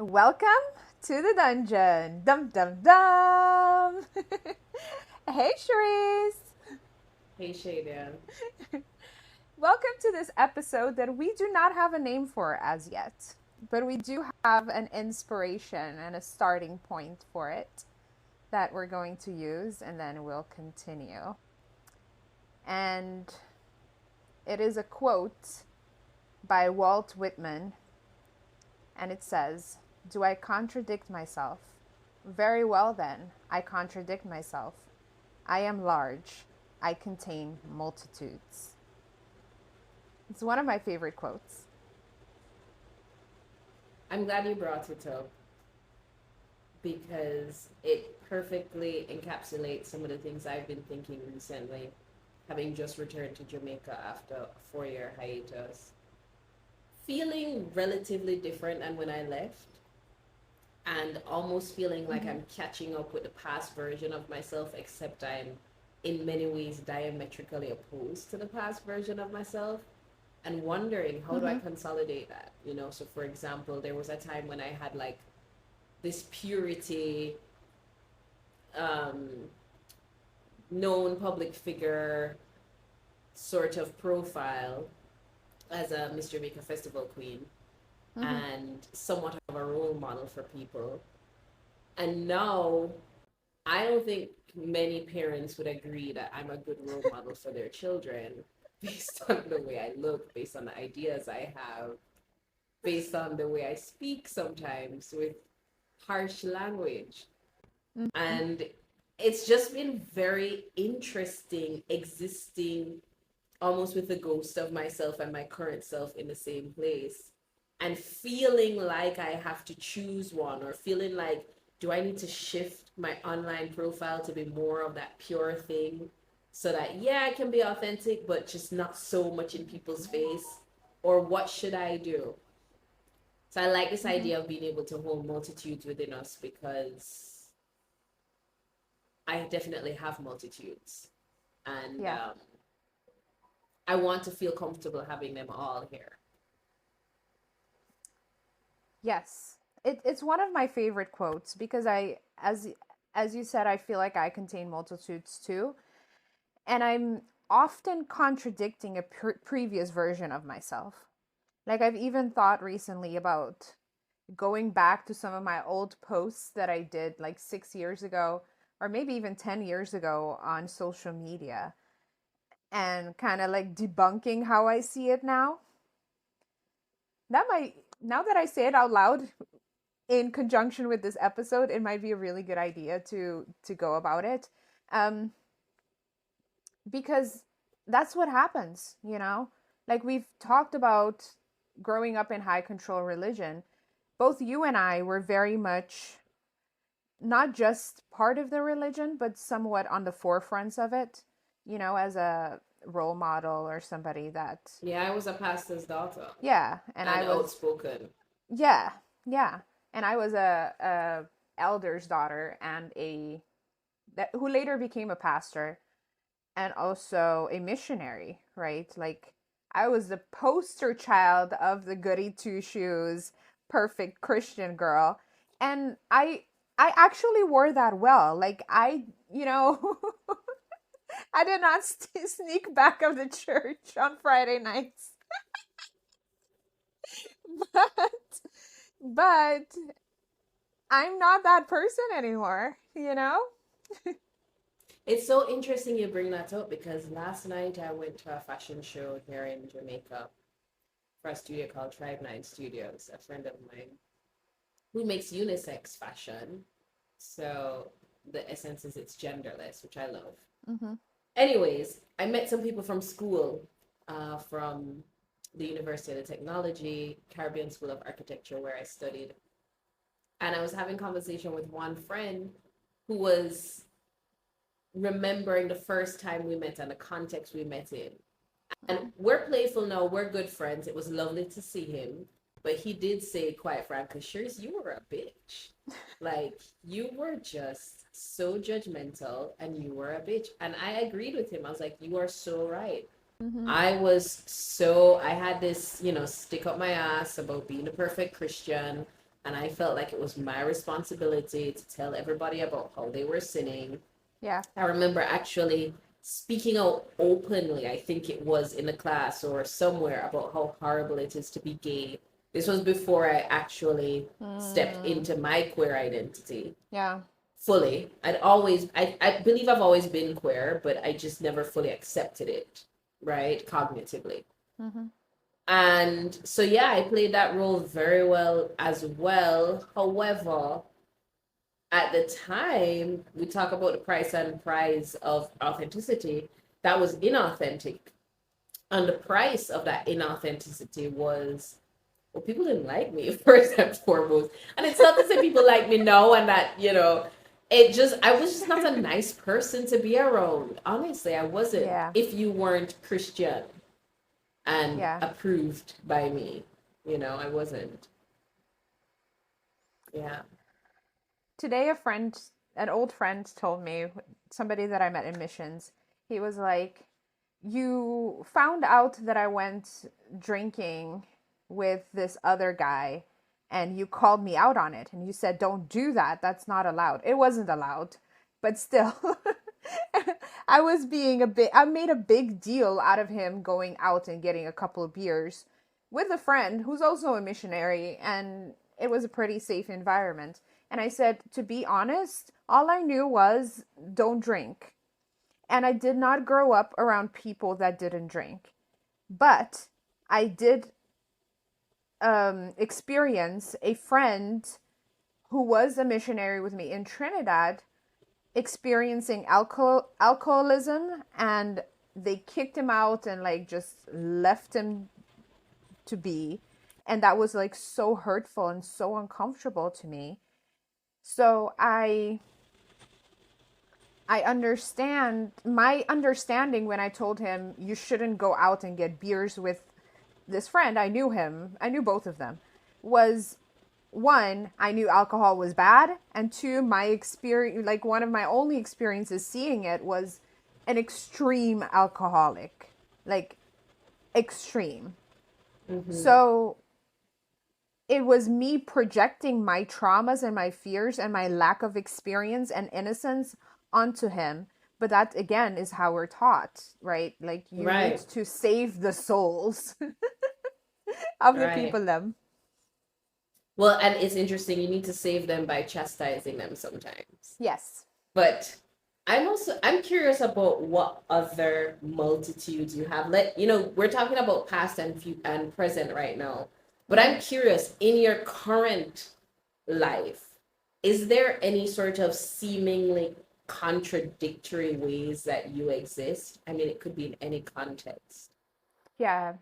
Welcome to the dungeon. Dum dum dum. Hey, Cherise. Hey Sheedia. Welcome to this episode that we do not have a name for as yet, but we do have an inspiration and a starting point for it that we're going to use, and then we'll continue. And it is a quote by Walt Whitman, and it says, "Do I contradict myself? Very well, then, I contradict myself. I am large. I contain multitudes." It's one of my favorite quotes. I'm glad you brought it up because it perfectly encapsulates some of the things I've been thinking recently, having just returned to Jamaica after a 4 year hiatus. Feeling relatively different than when I left, and almost feeling like Mm-hmm. I'm catching up with the past version of myself, except I'm in many ways diametrically opposed to the past version of myself. And wondering, how do I Mm-hmm. consolidate that? So for example, there was a time when I had like this purity, um, known public figure sort of profile as a Miss Jamaica Festival queen Mm-hmm. and somewhat of a role model for people. And now I don't think many parents would agree that I'm a good role model for their children based on the way I look, based on the ideas I have, based on the way I speak sometimes with harsh language. Mm-hmm. And it's just been very interesting existing almost with the ghost of myself and my current self in the same place and feeling like I have to choose one, or feeling like, do I need to shift my online profile to be more of that pure thing so that, yeah, I can be authentic, but just not so much in people's face? Or what should I do? So I like this Mm-hmm. idea of being able to hold multitudes within us because I definitely have multitudes. And Yeah. I want to feel comfortable having them all here. Yes. It's one of my favorite quotes because as you said, I feel like I contain multitudes too, and I'm often contradicting a previous version of myself. Like I've even thought recently about going back to some of my old posts that I did like 6 years ago, or maybe even 10 years ago on social media, and kind of like debunking how I see it now. That might, now that I say it out loud in conjunction with this episode, it might be a really good idea to go about it. Um, because that's what happens, you know? Like we've talked about growing up in high control religion, both you and I were very much not just part of the religion, but somewhat on the forefronts of it, as a role model or somebody that, Yeah, I was a pastor's daughter yeah, and I and was, outspoken. yeah, yeah, and I was a elder's daughter and a that who later became a pastor and also a missionary, right? Like I was the poster child of the goody two shoes, perfect Christian girl. And I actually wore that well. Like I did not sneak back of the church on Friday nights. But but I'm not that person anymore, you know? It's so interesting you bring that up because last night I went to a fashion show here in Jamaica for a studio called Tribe Nine Studios, a friend of mine who makes unisex fashion. So the essence is it's genderless, which I love. Mhm. Anyways, I met some people from school, from the University of the Technology, Caribbean School of Architecture, where I studied. And I was having conversation with one friend who was remembering the first time we met and the context we met in. And Mhm. we're playful now, we're good friends. It was lovely to see him. But he did say, quite frankly, Sharice, you were a bitch. Like, you were just so judgmental and you were a bitch. And I agreed with him. I was like, you are so right. Mhm. I had this, stick up my ass about being a perfect Christian, And I felt like it was my responsibility to tell everybody about how they were sinning. Yeah. I remember actually speaking out openly, I think it was in a class or somewhere, about how horrible it is to be gay. This was before I actually stepped Mm, into my queer identity yeah. fully. I believe I've always been queer, but I just never fully accepted it, right? Cognitively. Mm-hmm. And so, yeah, I played that role very well as well. However, at the time, we talk about the price and price of authenticity. That was inauthentic. And the price of that inauthenticity was, well, people didn't like me, first and foremost. And it's not to say people like me now and that, I was just not a nice person to be around. Honestly, I wasn't. Yeah. If you weren't Christian and Yeah. approved by me, I wasn't. Yeah. Today, an old friend told me, somebody that I met in missions, he was like, "You found out that I went drinking with this other guy and you called me out on it and you said, 'Don't do that. That's not allowed.'" It wasn't allowed, but still. I made a big deal out of him going out and getting a couple of beers with a friend who's also a missionary, and it was a pretty safe environment. And I said, to be honest, all I knew was don't drink. And I did not grow up around people that didn't drink. But I did experience a friend who was a missionary with me in Trinidad experiencing alcoholism, and they kicked him out and like just left him to be. And that was like so hurtful and so uncomfortable to me. So I understand my understanding when I told him you shouldn't go out and get beers with this friend. I knew him. I knew both of them. Was one, I knew alcohol was bad, and two, my experience, like one of my only experiences seeing it was an extreme alcoholic, like extreme. Mm-hmm. So it was me projecting my traumas and my fears and my lack of experience and innocence onto him. But that again is how we're taught, right? Like you need Right. to save the souls of the Right. people them. Well, and it's interesting. You need to save them by chastising them sometimes. Yes. But I'm curious about what other multitudes you have. We're talking about past and present right now. But Mm-hmm. I'm curious, in your current life, is there any sort of seemingly contradictory ways that you exist? I mean, it could be in any context. Yeah.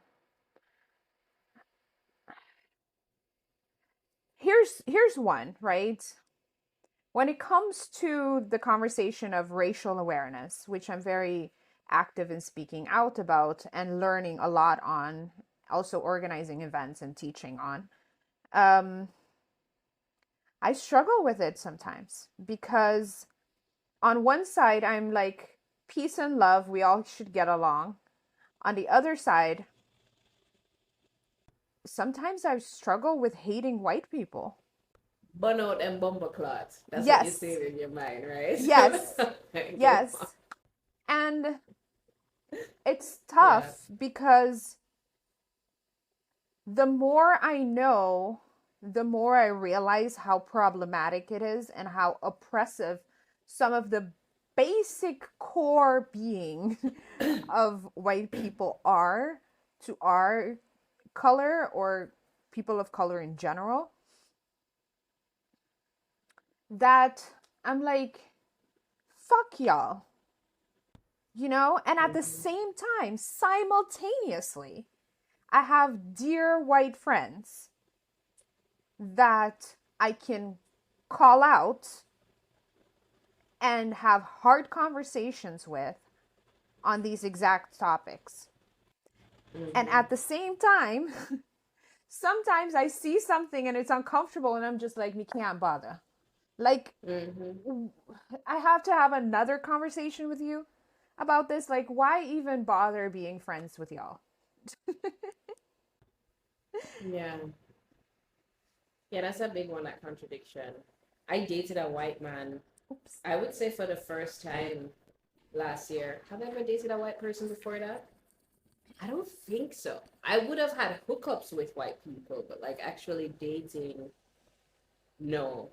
Here's one, right? When it comes to the conversation of racial awareness, which I'm very active in speaking out about and learning a lot on, also organizing events and teaching on, um, I struggle with it sometimes because on one side, I'm like, peace and love, we all should get along. On the other side, sometimes I struggle with hating white people. Burnout and bumper clots. That's what you Yes, say in your mind, right? yes, Go on. yes. And it's Yeah. tough because the more I know, the more I realize how problematic it is and how oppressive some of the basic core being of white people are to our color or people of color in general. That I'm like, fuck y'all, And at the Mhm. same time, simultaneously, I have dear white friends that I can call out and have hard conversations with on these exact topics. And Mhm. at the same time, sometimes I see something and it's uncomfortable and I'm just like, me can't bother. Like, Mhm. I have to have another conversation with you about this. Like, why even bother being friends with y'all? Yeah. Yeah, that's a big one, that contradiction. I dated a white man, Oops. I would say for the first time last year. Have I ever dated a white person before that? I don't think so. I would have had hookups with white people, but like actually dating, no.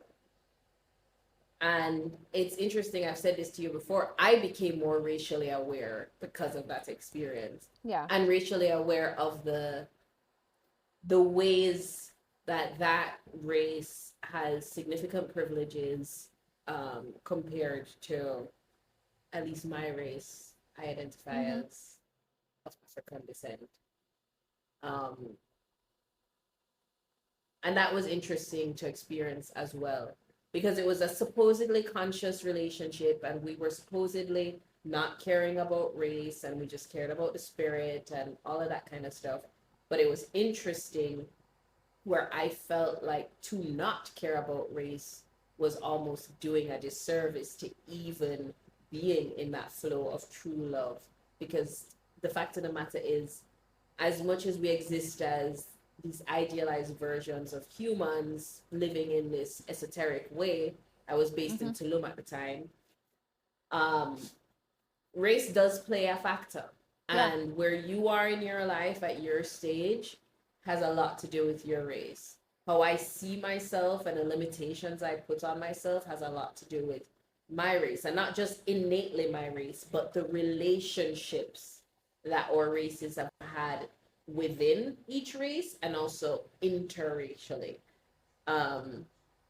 And it's interesting, I've said this to you before, I became more racially aware because of that experience. Yeah. And racially aware of the ways that that race has significant privileges compared to at least my race. I identify Mm-hmm. as of African descent. Um, and that was interesting to experience as well because it was a supposedly conscious relationship and we were supposedly not caring about race and we just cared about the spirit and all of that kind of stuff. But it was interesting where I felt like to not care about race was almost doing a disservice to even being in that flow of true love. Because the fact of the matter is, as much as we exist as these idealized versions of humans living in this esoteric way, I was based Mm-hmm. in Tulum at the time. Um, Race does play a factor, Yeah. and where you are in your life at your stage has a lot to do with your race. How I see myself and the limitations I put on myself has a lot to do with my race, and not just innately my race, but the relationships that our races have had within each race and also interracially. Um,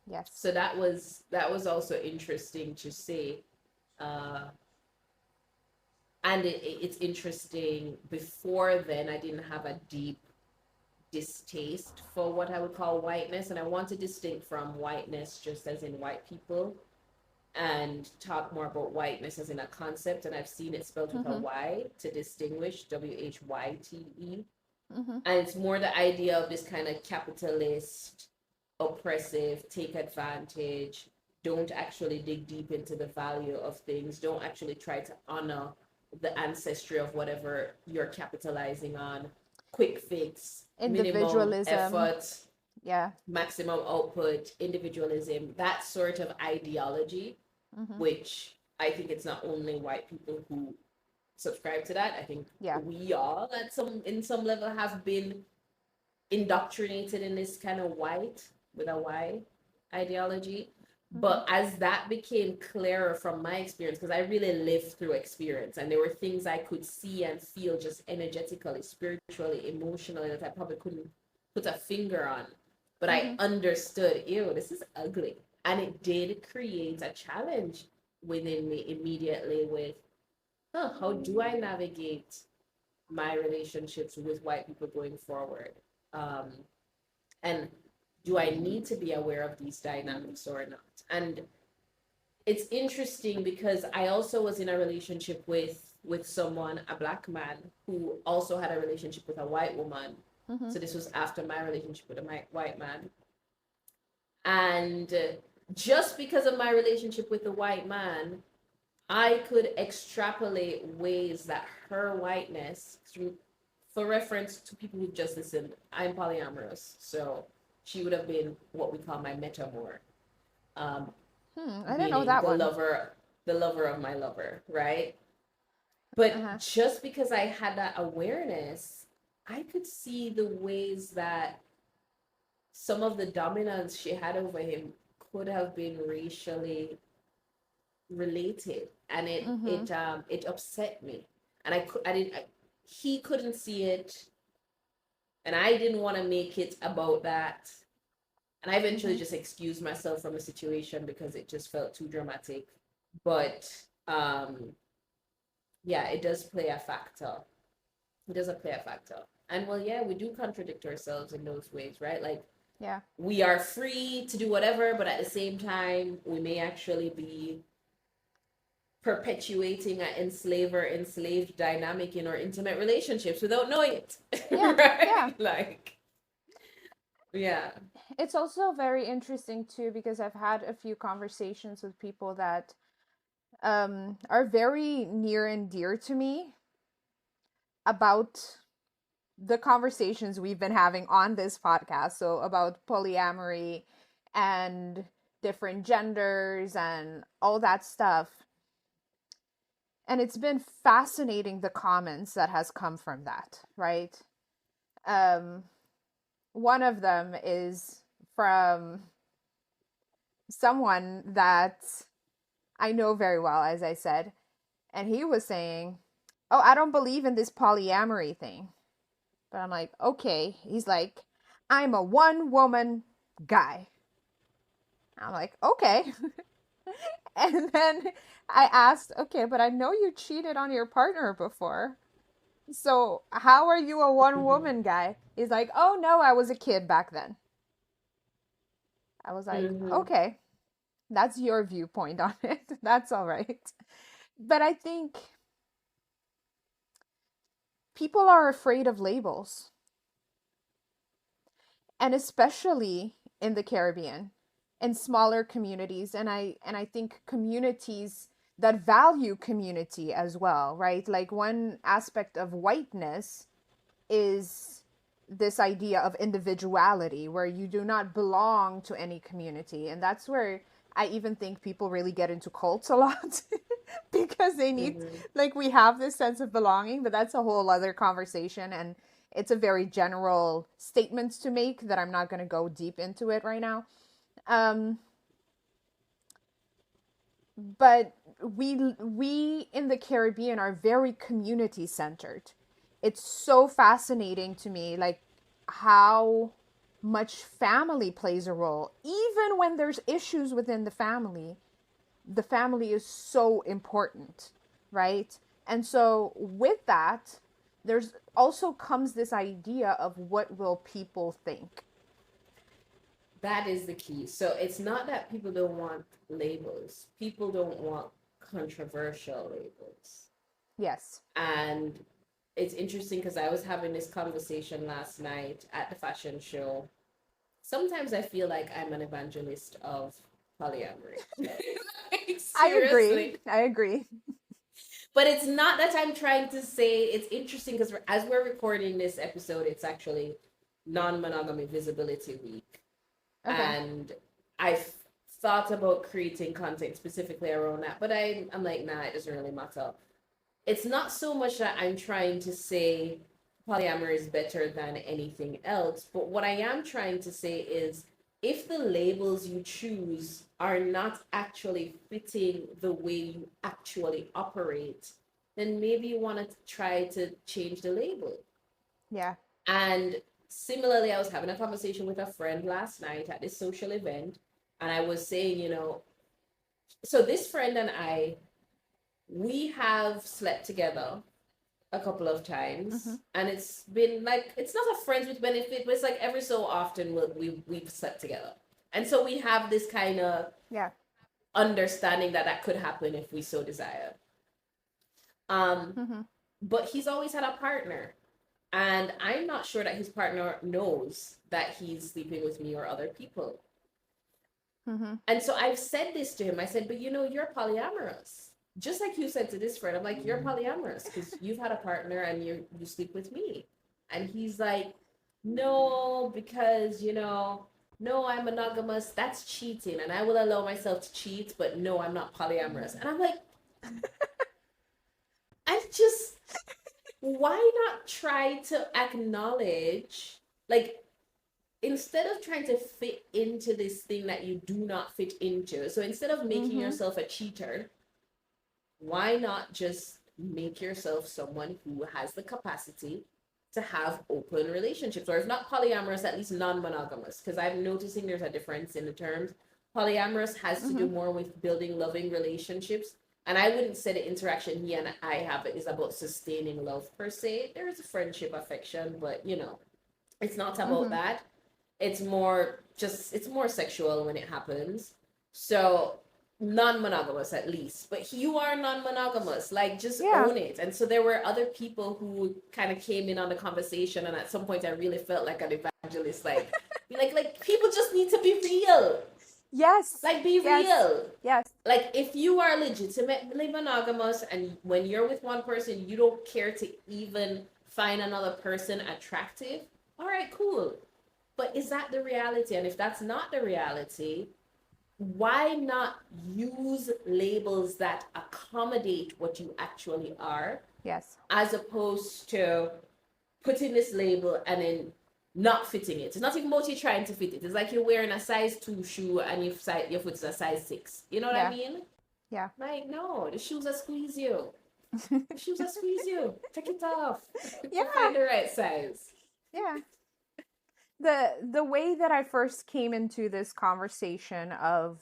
Yes. so that was also interesting to see. Uh, and it's interesting, before then I didn't have a deep distaste for what I would call whiteness, and I want to distinct from whiteness just as in white people and talk more about whiteness as in a concept, and I've seen it spelled with a Mm-hmm. Y to distinguish, WHYTE. Mm-hmm. And it's more the idea of this kind of capitalist, oppressive, take advantage, don't actually dig deep into the value of things, don't actually try to honor the ancestry of whatever you're capitalizing on. Quick fix, minimum Individualism. effort, Yeah. maximum output, individualism, that sort of ideology, Mm-hmm. which I think it's not only white people who subscribe to that. I think Yeah. we all at some in some level have been indoctrinated in this kind of white with a Y ideology. Mm-hmm. But as that became clearer from my experience, because I really lived through experience and there were things I could see and feel just energetically, spiritually, emotionally that I probably couldn't put a finger on. But I Mm-hmm. understood, ew, this is ugly. And it did create a challenge within me immediately with, how do I navigate my relationships with white people going forward? Um, and do I need to be aware of these dynamics or not? And it's interesting because I also was in a relationship with someone, a black man, who also had a relationship with a white woman. Mm-hmm. So this was after my relationship with a white man. And just because of my relationship with the white man, I could extrapolate ways that her whiteness, for reference to people who just listened, I'm polyamorous. So she would have been what we call my metamor, um, Hmm. I didn't know meaning that one. the lover of my lover, right? But Uh-huh. just because I had that awareness, I could see the ways that some of the dominance she had over him could have been racially related, and Mm-hmm. it upset me, and I didn't he couldn't see it, and I didn't want to make it about that, and I eventually Mm-hmm. just excused myself from the situation because it just felt too dramatic. But yeah, it does play a factor. It does play a factor. And well, yeah, we do contradict ourselves in those ways, right? Like, Yeah. we are free to do whatever, but at the same time we may actually be perpetuating an enslaver enslaved dynamic in our intimate relationships without knowing it. Yeah. Yeah. Right, like, yeah. It's also very interesting too because I've had a few conversations with people that are very near and dear to me about the conversations we've been having on this podcast, so about polyamory and different genders and all that stuff. And it's been fascinating, the comments that has come from that, right? Um, one of them is from someone that I know very well, as I said, and he was saying, "Oh, I don't believe in this polyamory thing." But I'm like, "Okay." He's like, "I'm a one woman guy." I'm like, "Okay." And then I asked, "Okay, but I know you cheated on your partner before. So how are you a one Mm-hmm. woman guy?" He's like, "Oh no, I was a kid back then." I was like, Mm-hmm. "Okay, that's your viewpoint on it. That's all right." But I think people are afraid of labels, and especially in the Caribbean, in smaller communities, and I think communities that value community as well, right? Like, one aspect of whiteness is this idea of individuality, where you do not belong to any community. And that's where I even think people really get into cults a lot because they need, Mm-hmm. like, we have this sense of belonging, but that's a whole other conversation. And it's a very general statement to make that I'm not going to go deep into it right now. Um, but we in the Caribbean are very community centered. It's so fascinating to me, like, how much family plays a role. Even when there's issues within the family is so important, right? And so with that, there's also comes this idea of what will people think. That is the key. So it's not that people don't want labels. People don't want controversial labels. Yes. And it's interesting because I was having this conversation last night at the fashion show. Sometimes I feel like I'm an evangelist of polyamory. Like, I agree. seriously. I agree. But it's not that I'm trying to say, it's interesting because as we're recording this episode, it's actually non monogamy visibility week. Okay. And I've thought about creating content specifically around that, but I'm like, nah, it doesn't really matter. It's not so much that I'm trying to say polyamory is better than anything else, but what I am trying to say is if the labels you choose are not actually fitting the way you actually operate, then maybe you want to try to change the label. Yeah. And similarly, I was having a conversation with a friend last night at this social event, and I was saying, so this friend and I, we have slept together a couple of Mm-hmm. times, and it's been like, it's not a friends with benefit, but it's like every so often we've slept together, and so we have this kind of Yeah. understanding that that could happen if we so desire. Um, Mm-hmm. but he's always had a partner, and I'm not sure that his partner knows that he's sleeping with me or other people. Mm-hmm. And so I've said this to him. I said, but you're polyamorous. Just like you said to this friend, I'm like, you're polyamorous because you've had a partner and you sleep with me. And he's like, no, because no, I'm monogamous. That's cheating, and I will allow myself to cheat, but no, I'm not polyamorous. And I'm like, I just, why not try to acknowledge, like, instead of trying to fit into this thing that you do not fit into, so instead of making Mm-hmm. yourself a cheater, why not just make yourself someone who has the capacity to have open relationships, or if not polyamorous, at least non-monogamous? Because I'm noticing there's a difference in the terms. Polyamorous has to Mm-hmm. do more with building loving relationships, and I wouldn't say the interaction he and I have is about sustaining love per se. There is a friendship, affection, but it's not about Mm-hmm. that. It's more sexual when it happens. So non-monogamous at least, but you are non-monogamous, like, just Yeah. own it. And so there were other people who kind of came in on the conversation, and at some point I really felt like an evangelist, like, be like people just need to be real. Yes. Like, be Yes. real. Yes. Like, if you are legitimately monogamous and when you're with one person you don't care to even find another person attractive, all right, cool. But is that the reality? And if that's not the reality, why not use labels that accommodate what you actually are, Yes. as opposed to putting this label and then not fitting it? It's not even about you trying to fit it. It's like you're wearing a size 2 shoe and your foot's a size 6. You know what I Yeah. mean? Yeah. Like, no, the shoes are squeeze you. The shoes are squeeze you. Take it off. Yeah. Find the right size. Yeah. The way that I first came into this conversation of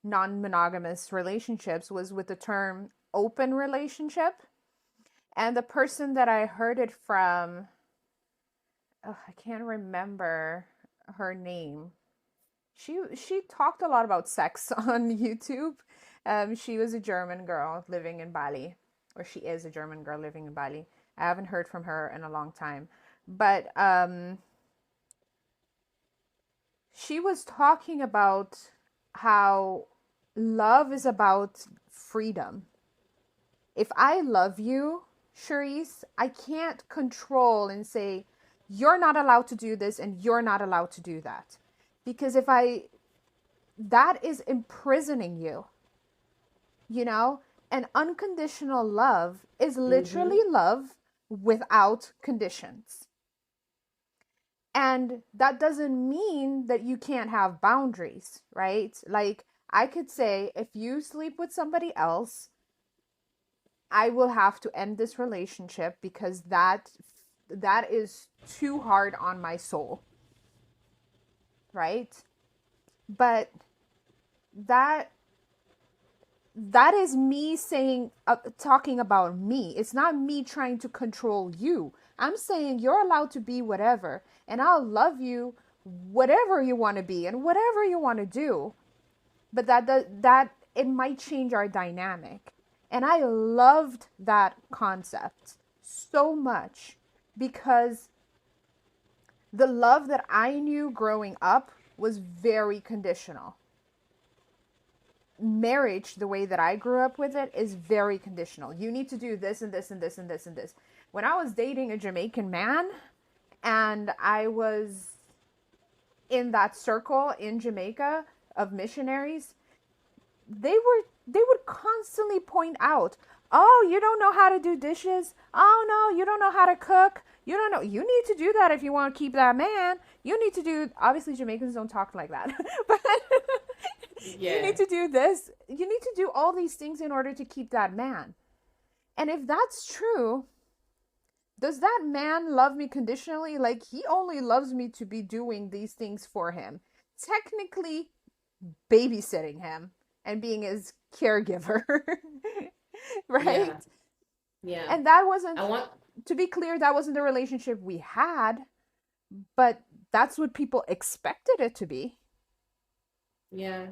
non-monogamous relationships was with the term open relationship. And the person that I heard it from, I can't remember her name. She talked a lot about sex on YouTube. She was a German girl living in Bali, or she is a German girl living in Bali. I haven't heard from her in a long time, but she was talking about how love is about freedom. If I love you, Charisse, I can't control and say, you're not allowed to do this and you're not allowed to do that. Because that is imprisoning you, you know? And unconditional love is literally love without conditions. And that doesn't mean that you can't have boundaries, right? Like, I could say, if you sleep with somebody else, I will have to end this relationship because that is too hard on my soul. Right? But that is me saying, talking about me. It's not me trying to control you. I'm saying you're allowed to be whatever, and I'll love you whatever you want to be and whatever you want to do. But that it might change our dynamic. And I loved that concept so much because the love that I knew growing up was very conditional. Marriage, the way that I grew up with it, is very conditional. You need to do this and this and this and this and this. When I was dating a Jamaican man and I was in that circle in Jamaica of missionaries, they would constantly point out, oh, you don't know how to do dishes. Oh no, you don't know how to cook. You don't know. You need to do that if you want to keep that man. You need to do, obviously Jamaicans don't talk like that, but Yeah. you need to do this. You need to do all these things in order to keep that man. And if that's true, does that man love me conditionally? Like, he only loves me to be doing these things for him. Technically babysitting him and being his caregiver. Right? Yeah. Yeah. And that wasn't, I want to be clear, that wasn't the relationship we had, but that's what people expected it to be. Yeah.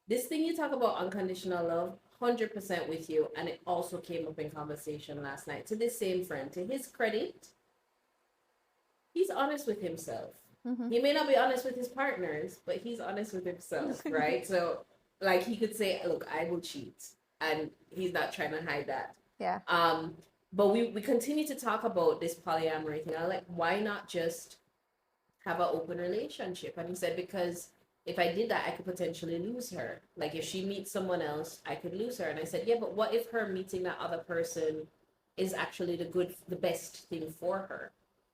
This thing you talk about unconditional love, 100% with you. And it also came up in conversation last night to this same friend. To his credit, he's honest with himself. He may not be honest with his partners, but he's honest with himself, right? So, like, he could say, look, I will cheat. And he's not trying to hide that. Yeah. But we continue to talk about this polyamory thing. I'm like, why not just have an open relationship? And he said, because if I did that, I could potentially lose her. Like, if she meets someone else, I could lose her. And I said, yeah, but what if her meeting that other person is actually the best thing for her?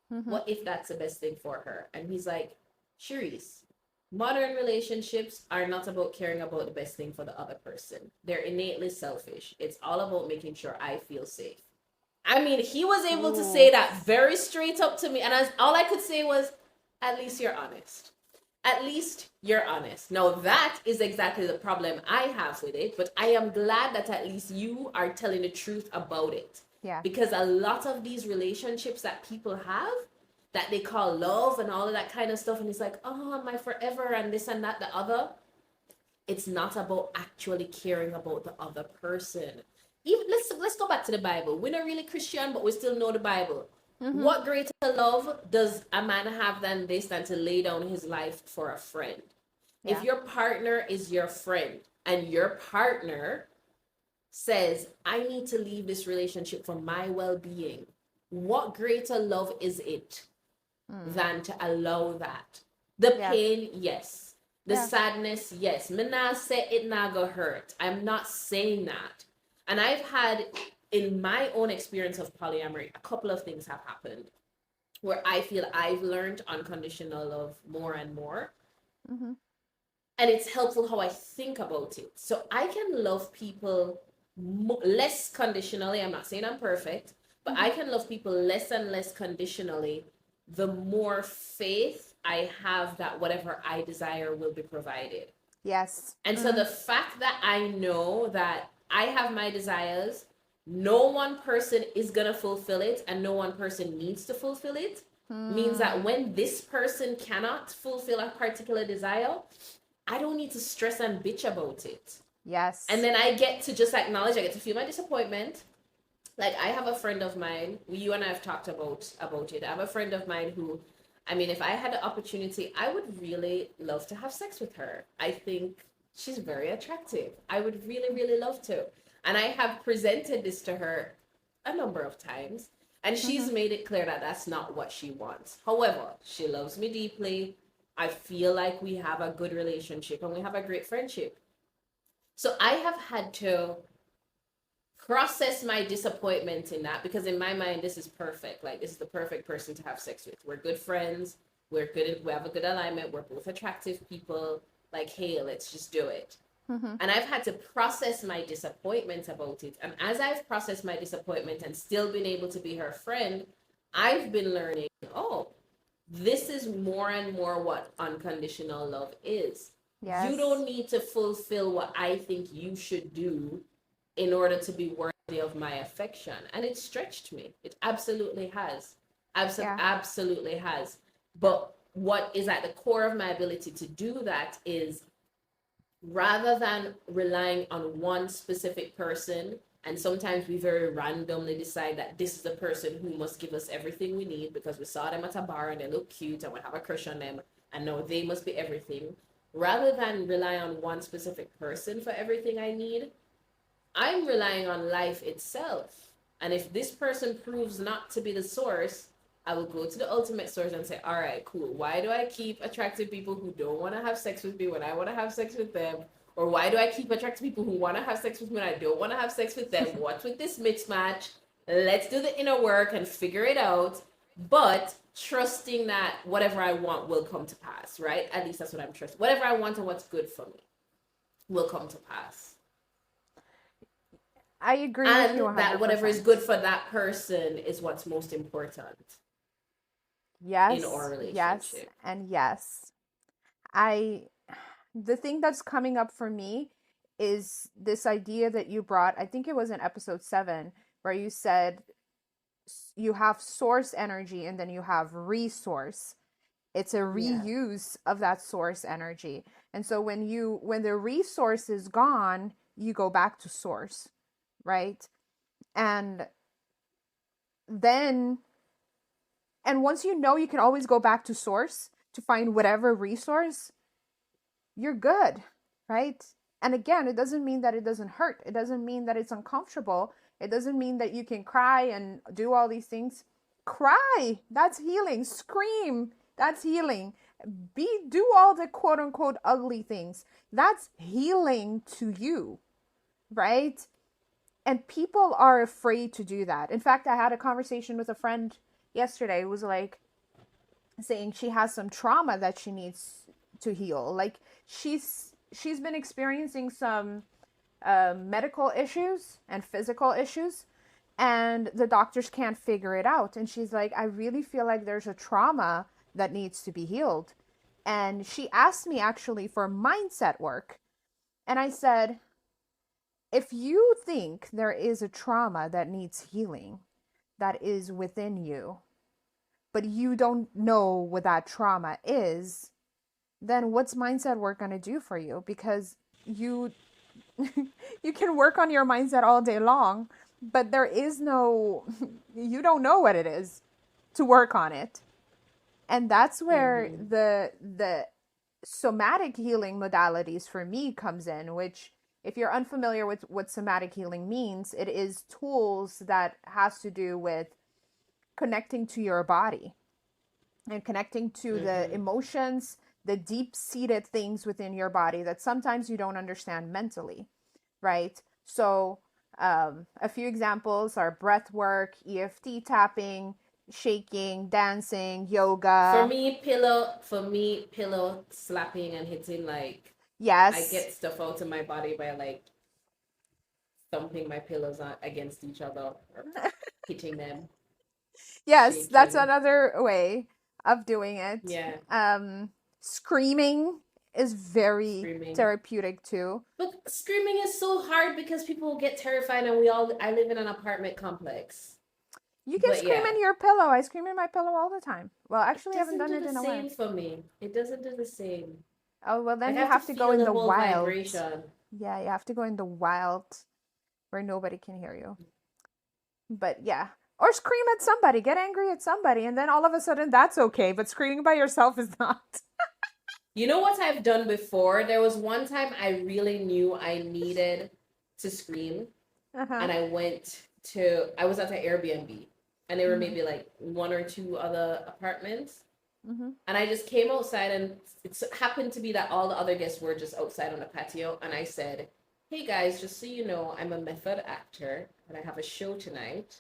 What if that's the best thing for her? And he's like, Cherise, modern relationships are not about caring about the best thing for the other person. They're innately selfish. It's all about making sure I feel safe. I mean, he was able to say that very straight up to me. And all I could say was, at least you're honest. At least you're honest. Now, that is exactly the problem I have with it. But I am glad that at least you are telling the truth about it. Yeah. Because a lot of these relationships that people have, that they call love and all of that kind of stuff, and it's like, oh, my forever and this and that, the other. It's not about actually caring about the other person. Even let's go back to the Bible. We're not really Christian, but we still know the Bible. What greater love does a man have than this, than to lay down his life for a friend? Yeah. If your partner is your friend and your partner says, I need to leave this relationship for my well-being, what greater love is it Mm. than to allow that? The Yes. pain, yes. The Yeah. sadness, yes. Me not say it not go hurt. I'm not saying that. And I've had, in my own experience of polyamory, a couple of things have happened where I feel I've learned unconditional love more and more. Mm-hmm. And it's helpful how I think about it. So I can love people less conditionally. I'm not saying I'm perfect, but Mm-hmm. I can love people less and less conditionally the more faith I have that whatever I desire will be provided. Yes. And so Mm-hmm. the fact that I know that I have my desires, no one person is going to fulfill it, and no one person needs to fulfill it, means that Mm. when this person cannot fulfill a particular desire, I don't need to stress and bitch about it. And Yes. then I get to just acknowledge, I get to feel my disappointment. Like I have a friend of mine, you and I have talked about it. I have a friend of mine who, I mean, if I had the opportunity, I would really love to have sex with her. I think she's very attractive. I would really, really love to. And I have presented this to her a number of times, and Mm-hmm. she's made it clear that that's not what she wants. However, she loves me deeply. I feel like we have a good relationship and we have a great friendship. So I have had to process my disappointment in that, because in my mind this is perfect. Like this is the perfect person to have sex with. We're good friends. We're good. We have a good alignment. We're both attractive people. Like, hey, let's just do it. Mm-hmm. And I've had to process my disappointment about it. And as I've processed my disappointment and still been able to be her friend, I've been learning, oh, this is more and more what unconditional love is. You Yes. don't need to fulfill what I think you should do in order to be worthy of my affection. And it stretched me. It absolutely has. Yeah. Absolutely has. But what is at the core of my ability to do that is, rather than relying on one specific person, and sometimes we very randomly decide that this is the person who must give us everything we need because we saw them at a bar and they look cute and we have a crush on them and no, they must be everything. Rather than rely on one specific person for everything I need, I'm relying on life itself. And if this person proves not to be the source, I will go to the ultimate source and say, all right, cool. Why do I keep attracting people who don't want to have sex with me when I want to have sex with them? Or why do I keep attracting people who want to have sex with me when I don't want to have sex with them? What's with this mismatch? Let's do the inner work and figure it out. But trusting that whatever I want will come to pass, right? At least that's what I'm trusting. Whatever I want and what's good for me will come to pass. I agree with you And that whatever is 100%. good for that person is what's most important in our Yes, yes, relationship. and yes. I the thing that's coming up for me is this idea that you brought. I think it was in episode 7 where you said you have source energy and then you have resource. It's a Yeah. reuse of that source energy. And so when the resource is gone, you go back to source, right? And then and once you know you can always go back to source to find whatever resource, you're good, right? And again, it doesn't mean that it doesn't hurt. It doesn't mean that it's uncomfortable. It doesn't mean that you can cry and do all these things. Cry, that's healing. Scream, that's healing. Do all the quote unquote ugly things. That's healing to you, right? And people are afraid to do that. In fact, I had a conversation with a friend yesterday who was like saying she has some trauma that she needs to heal. Like she's been experiencing some medical issues and physical issues, and the doctors can't figure it out. And she's like, I really feel like there's a trauma that needs to be healed. And she asked me actually for mindset work. And I said, if you think there is a trauma that needs healing that is within you, but you don't know what that trauma is, then what's mindset work going to do for you? Because you you can work on your mindset all day long, but there is no you don't know what it is to work on it. And that's where Mm-hmm. the somatic healing modalities for me comes in, which if you're unfamiliar with what somatic healing means, it is tools that has to do with connecting to your body and connecting to the Mm-hmm. emotions, the deep-seated things within your body that sometimes you don't understand mentally, right? So, a few examples are breath work, EFT tapping, shaking, dancing, yoga. For me, pillow slapping and hitting, like, I Yes, get stuff out of my body by like thumping my pillows against each other or hitting them, yes, that's shaking. another way of doing it. Yeah, Um, Screaming is very screaming. therapeutic too. But screaming is so hard because people get terrified, and I live in an apartment complex. You can But scream yeah, in your pillow. I scream in my pillow all the time. Well, it actually, I haven't doesn't done do it the in a while. same for me. It doesn't do the same. Oh, well, then Like, I you have to have to go feel in the the whole wild. vibration. Yeah, you have to go in the wild where nobody can hear you. But yeah. Or scream at somebody, get angry at somebody, and then all of a sudden that's okay, but screaming by yourself is not. You know what I've done before? There was one time I really knew I needed to scream, Uh-huh. and I was at an Airbnb, and there were Mm-hmm. maybe like one or two other apartments, Mm-hmm. and I just came outside, and it happened to be that all the other guests were just outside on the patio, and I said, "Hey guys, just so you know, I'm a method actor, and I have a show tonight.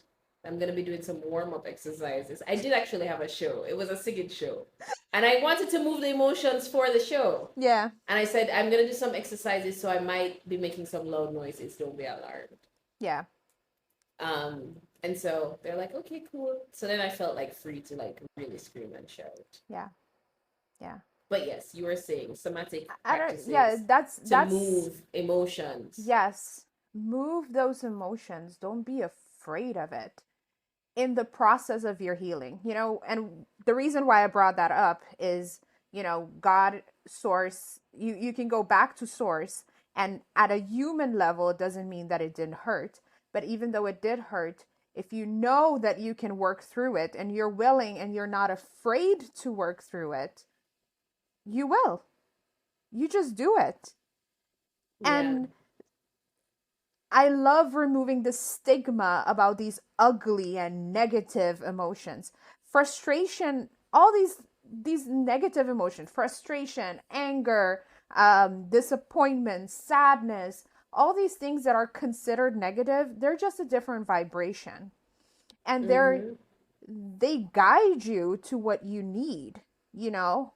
I'm gonna be doing some warm up exercises." I did actually have a show. It was a singing show, and I wanted to move the emotions for the show. Yeah. And I said, I'm gonna do some exercises, so I might be making some loud noises. Don't be alarmed. Yeah. And so they're like, okay, cool. So then I felt like free to like really scream and shout. Yeah. Yeah. But yes, you were saying somatic I don't, yeah, practices to that's move emotions. yes. Move those emotions. Don't be afraid of it in the process of your healing. And the reason why I brought that up is, God, source, you can go back to source, and at a human level it doesn't mean that it didn't hurt, but even though it did hurt, if you know that you can work through it and you're willing and you're not afraid to work through it, you will. You just do it. Yeah. And I love removing the stigma about these ugly and negative emotions. Frustration, all these negative emotions, frustration, anger, disappointment, sadness, all these things that are considered negative, they're just a different vibration. And Mm-hmm. they guide you to what you need, you know?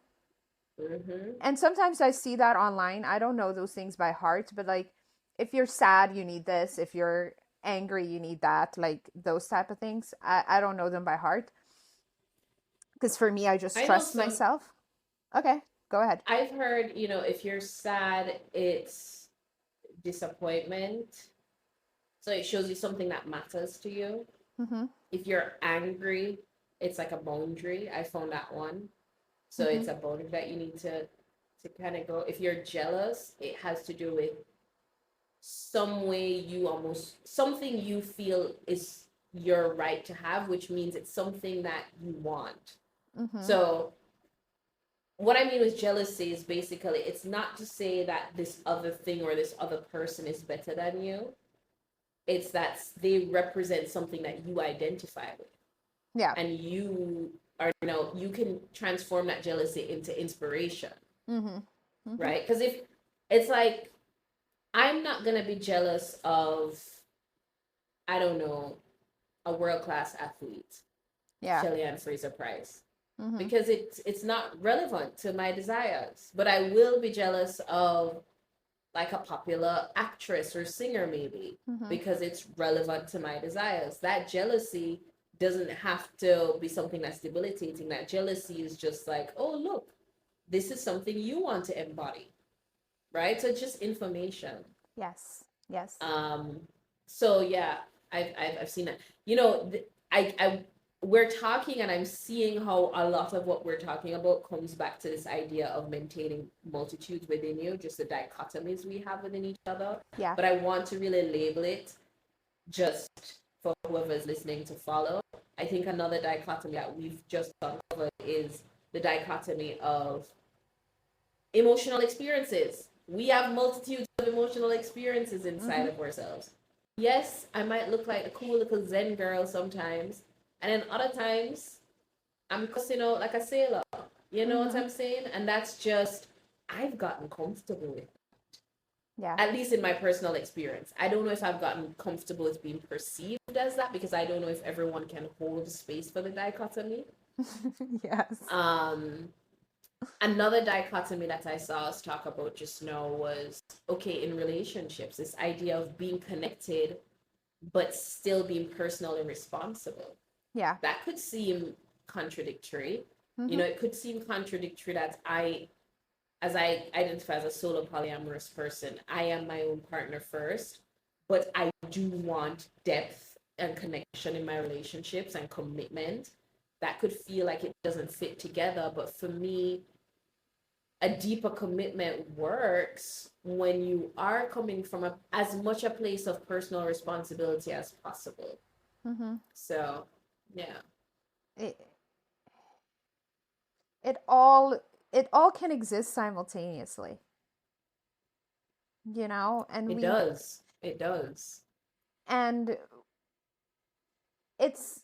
Mm-hmm. And sometimes I see that online. I don't know those things by heart, but like if you're sad, you need this. If you're angry, you need that. Like those type of things. I don't know them by heart. Because for me, I just I know trust some myself. Okay, go ahead. I've heard, if you're sad, it's disappointment. So it shows you something that matters to you. Mm-hmm. If you're angry, it's like a boundary. I found that one. So Mm-hmm. it's a boundary that you need to kind of go. If you're jealous, it has to do with some way you almost something you feel is your right to have, which means it's something that you want. Mm-hmm. So what I mean with jealousy is basically it's not to say that this other thing or this other person is better than you. It's that they represent something that you identify with, Yeah. and you can transform that jealousy into inspiration, Mm-hmm. Mm-hmm. right? Because if it's like I'm not gonna be jealous of, I don't know, a world class athlete, Yeah. Kellyanne Fraser Price, Mm-hmm. because it's not relevant to my desires. But I will be jealous of like a popular actress or singer maybe, Mm-hmm. because it's relevant to my desires. That jealousy doesn't have to be something that's debilitating. That jealousy is just like, oh look, this is something you want to embody, right? So it's just information. Yes. Yes. Um, so yeah, I've seen that. I we're talking, and I'm seeing how a lot of what we're talking about comes back to this idea of maintaining multitudes within you, just the dichotomies we have within each other. Yeah. But I want to really label it just for whoever's listening to follow. I think another dichotomy that we've just uncovered is the dichotomy of emotional experiences. We have multitudes of emotional experiences inside Mm-hmm. of ourselves. Yes, I might look like a cool little Zen girl sometimes, And then other times I'm cussing out like a sailor. You know what Mm-hmm. I'm saying? And that's just, I've gotten comfortable with, Yeah. at least in my personal experience. I don't know if I've gotten comfortable with being perceived as that, because I don't know if everyone can hold space for the dichotomy. Yes. Another dichotomy that I saw us talk about just now was, okay, in relationships, this idea of being connected but still being personal and responsible. Yeah. That could seem contradictory. You Mm-hmm. know, it could seem contradictory that as I identify as a solo polyamorous person, I am my own partner first, but I do want depth and connection in my relationships and commitment. That could feel like it doesn't fit together, but for me, a deeper commitment works when you are coming from as much a place of personal responsibility as possible. Mm-hmm. So, yeah. It, it all it all can exist simultaneously, and It we does. It does. and it's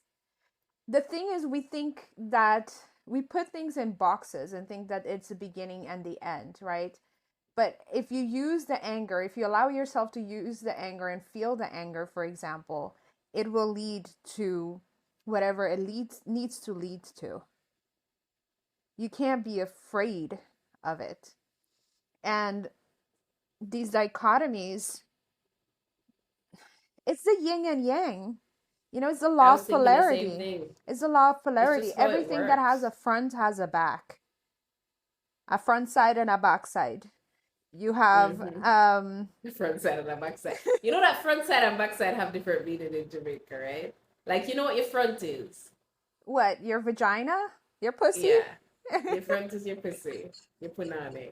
the thing is, we think that we put things in boxes and think that it's the beginning and the end, right? But if you use the anger, if you allow yourself to use the anger and feel the anger, for example, it will lead to whatever it needs to lead to. You can't be afraid of it. And these dichotomies, it's the yin and yang. It's the I law was of thinking the same polarity. thing. It's the law of It's polarity. just how it Everything that has works. a front has a front side and a back side. You have Mm-hmm. The front side and the back side. You know that front side and back side have different meaning in Jamaica, right? Like, you know what your front is? what, your vagina, your pussy. Yeah. Your front is your pussy, your punani.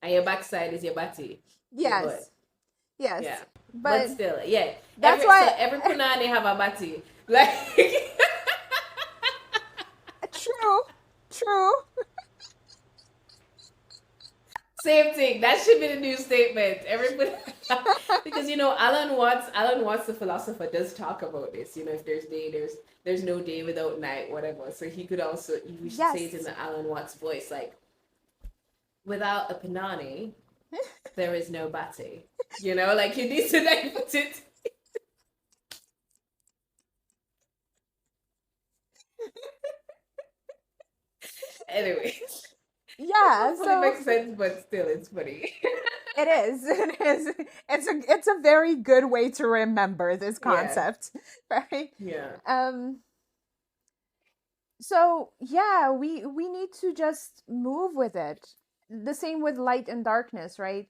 And your back side is your body, your butt. Yes, yes, Yeah. But but still, yeah. that's why. Every punani have a body. Like True, true. same thing. That should be the new statement. Everybody, because Alan Watts, the philosopher, does talk about this. You know, if there's day, there's no day without night, whatever. So we should say it in Yes. the Alan Watts voice, like, without a panani, there is no bati. You know, like you need to like put it. Anyway, Yeah, hopefully it so makes sense, but still, it's funny. it is. It is. It's a very good way to remember this Yeah, concept, right? yeah. Um so yeah, we need to just move with it. The same with light and darkness, right?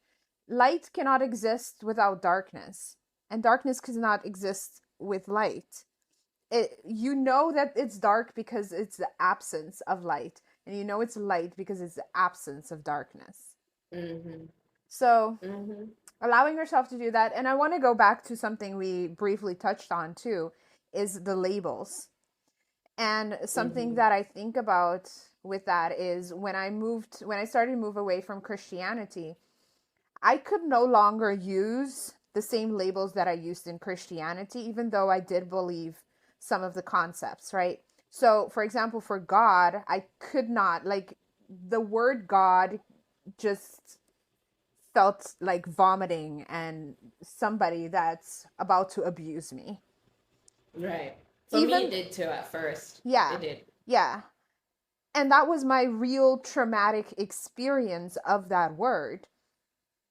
Light cannot exist without darkness, and darkness cannot exist with light. You know that it's dark because it's the absence of light, and you know it's light because it's the absence of darkness. Mm-hmm. So Mm-hmm. allowing yourself to do that. And I want to go back to something we briefly touched on too, is the labels. And something Mm-hmm. that I think about with that is when I started to move away from Christianity, I could no longer use the same labels that I used in Christianity, even though I did believe some of the concepts, right? So, for example, for God, I could not, like, the word God just felt like vomiting and somebody that's about to abuse me. Right. For me, it Even, did too at first. It yeah, did. yeah. And that was my real traumatic experience of that word.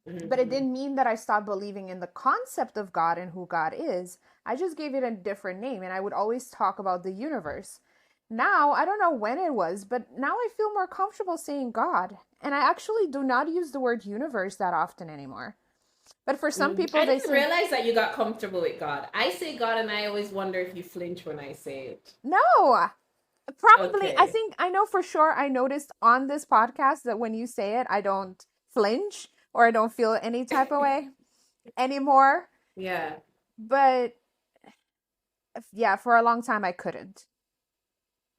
But it Mm-hmm. didn't mean that I stopped believing in the concept of God and who God is. I just gave it a different name, and I would always talk about the universe. Now, I don't know when it was, but now I feel more comfortable saying God. And I actually do not use the word universe that often anymore. But for some Mm-hmm. people, I they didn't say, realize that you got comfortable with God. I say God, and I always wonder if you flinch when I say it. no. Probably, I Okay. think, I know for sure, I noticed on this podcast that when you say it, I don't flinch or I don't feel any type of way anymore. Yeah. But yeah, for a long time, I couldn't.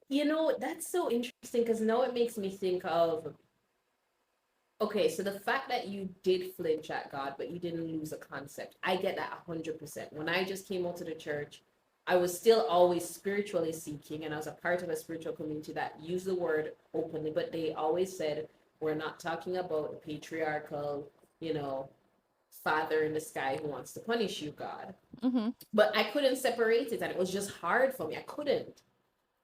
You know, that's so interesting because now it makes me think of, okay, so the fact that you did flinch at God, but you didn't lose a concept, I get that 100%. When I just came out to the church, I was still always spiritually seeking, and I was a part of a spiritual community that used the word openly, but they always said, we're not talking about a patriarchal, you know, father in the sky who wants to punish you, God. Mm-hmm. But I couldn't separate it, and it was just hard for me. I couldn't.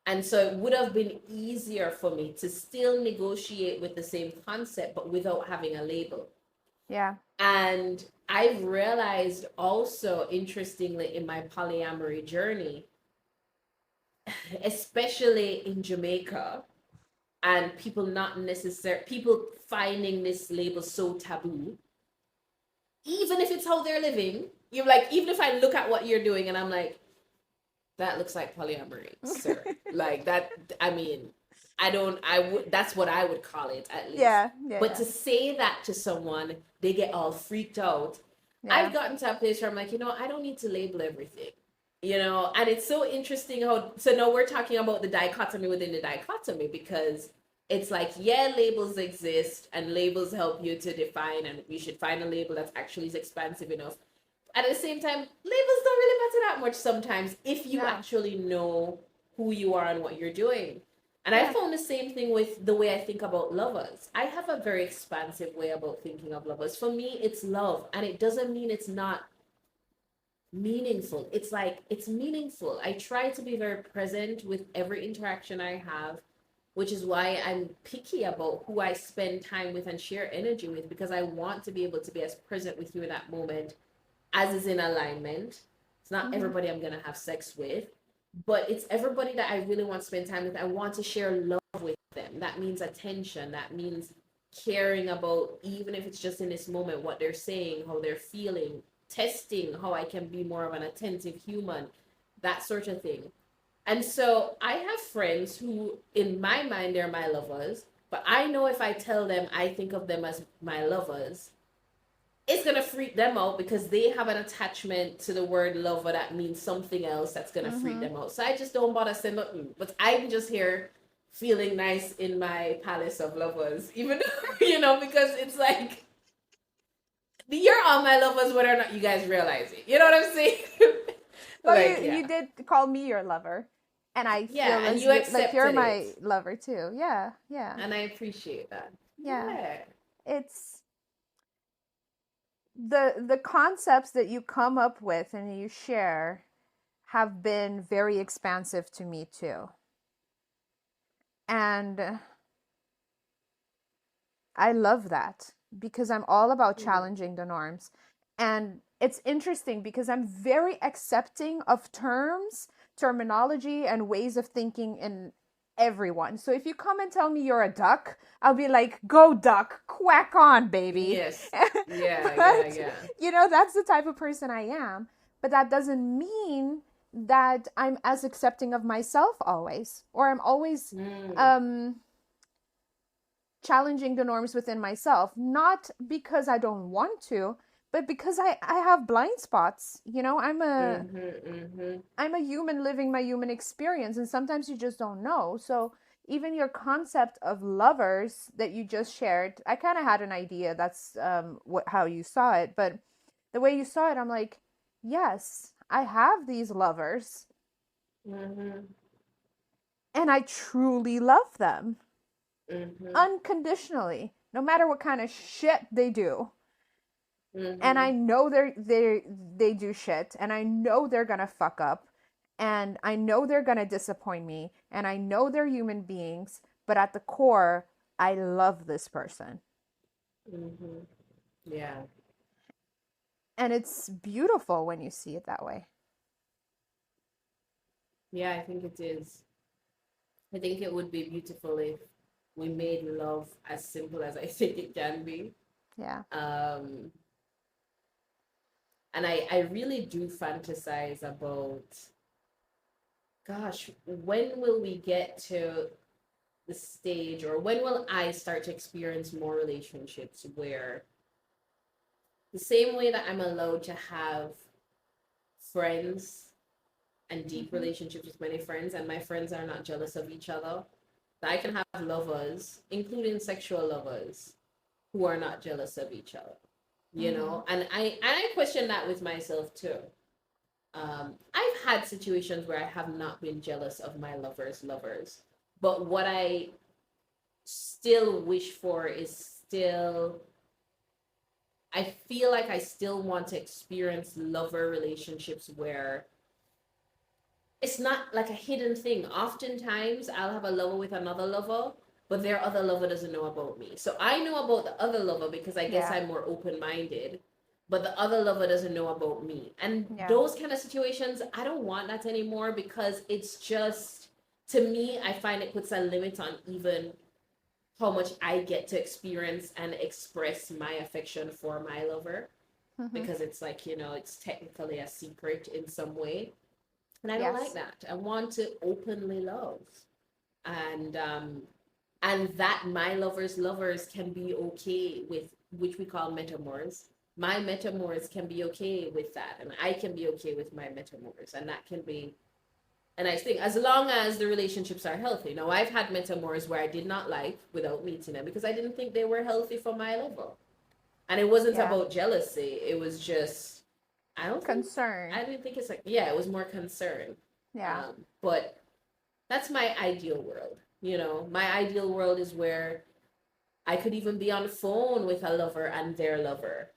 And so it would have been easier for me to still negotiate with the same concept, but without having a label. Yeah. And I've realized also, interestingly, in my polyamory journey, especially in Jamaica, and people finding this label so taboo, even if it's how they're living, you're like, even if I look at what you're doing and I'm like, that looks like polyamory, sir. Like that, I mean, that's what I would call it, at least. Yeah. Yeah. But Yeah. to say that to someone, they get all freaked out. Yeah. I've gotten to a place where I'm like, I don't need to label everything, and it's so interesting so now we're talking about the dichotomy within the dichotomy, because it's like, yeah, labels exist and labels help you to define, and we should find a label that's actually expansive enough. At the same time, labels don't really matter that much sometimes if you actually know who you are and what you're doing. And I found the same thing with the way I think about lovers. I have a very expansive way about thinking of lovers. For me, it's love, and it doesn't mean it's not meaningful. It's like, it's meaningful. I try to be very present with every interaction I have, which is why I'm picky about who I spend time with and share energy with, because I want to be able to be as present with you in that moment as is in alignment. It's not everybody I'm gonna have sex with, but it's everybody that I really want to spend time with. I want to share love with them. That means attention. That means caring about, even if it's just in this moment, what they're saying, how they're feeling, testing how I can be more of an attentive human, that sort of thing. And so I have friends who, in my mind, they're my lovers, but I know if I tell them I think of them as my lovers, it's going to freak them out, because they have an attachment to the word lover that means something else that's going to freak them out. So I just don't bother saying nothing. But I'm just here feeling nice in my palace of lovers, even though, because it's like, you're all my lovers whether or not you guys realize it. You know what I'm saying? Well, like, you did call me your lover, and I feel and you like you're my it. lover too. Yeah. And I appreciate that. Yeah. It's the concepts that you come up with and you share have been very expansive to me too. And I love that, because I'm all about challenging the norms. And it's interesting because I'm very accepting of terminology, and ways of thinking in everyone. So if you come and tell me you're a duck, I'll be like, go duck, quack on, baby. Yes. Yeah. That's the type of person I am. But that doesn't mean that I'm as accepting of myself always, or I'm always challenging the norms within myself, not because I don't want to, but because I have blind spots. I'm a human living my human experience, and sometimes you just don't know. So even your concept of lovers that you just shared, I kind of had an idea that's how you saw it, but the way you saw it, I'm like, yes, I have these lovers, and I truly love them. Unconditionally, no matter what kind of shit they do. And I know they do shit, and I know they're gonna fuck up, and I know they're gonna disappoint me, and I know they're human beings, but at the core, I love this person. Yeah. And it's beautiful when you see it that way. Yeah, I think it is. I think it would be beautiful if we made love as simple as I think it can be. Yeah. And I really do fantasize about, gosh, when will we get to the stage, or when will I start to experience more relationships where the same way that I'm allowed to have friends and deep relationships with many friends, and my friends are not jealous of each other, that I can have lovers, including sexual lovers, who are not jealous of each other, and I question that with myself too. I've had situations where I have not been jealous of my lover's lovers, but what I still wish for is still, I feel like I still want to experience lover relationships where it's not like a hidden thing. Oftentimes, I'll have a lover with another lover, but their other lover doesn't know about me. So I know about the other lover because I guess Yeah. I'm more open minded, but the other lover doesn't know about me. And Yeah. those kind of situations, I don't want that anymore because it's just, to me, I find it puts a limit on even how much I get to experience and express my affection for my lover, Mm-hmm. because it's like, it's technically a secret in some way. And I don't like Yes. that. I want to openly love. And that my lover's lovers can be okay with, which we call metamours. My metamours can be okay with that, and I can be okay with my metamours, and that can be a nice thing as long as the relationships are healthy. Now, I've had metamours where I did not like without meeting them because I didn't think they were healthy for my level, and it wasn't Yeah. about jealousy. It was just, I don't think, Concern. I didn't think it's like, yeah, it was more concern. Yeah. But that's my ideal world. My ideal world is where I could even be on the phone with a lover and their lover.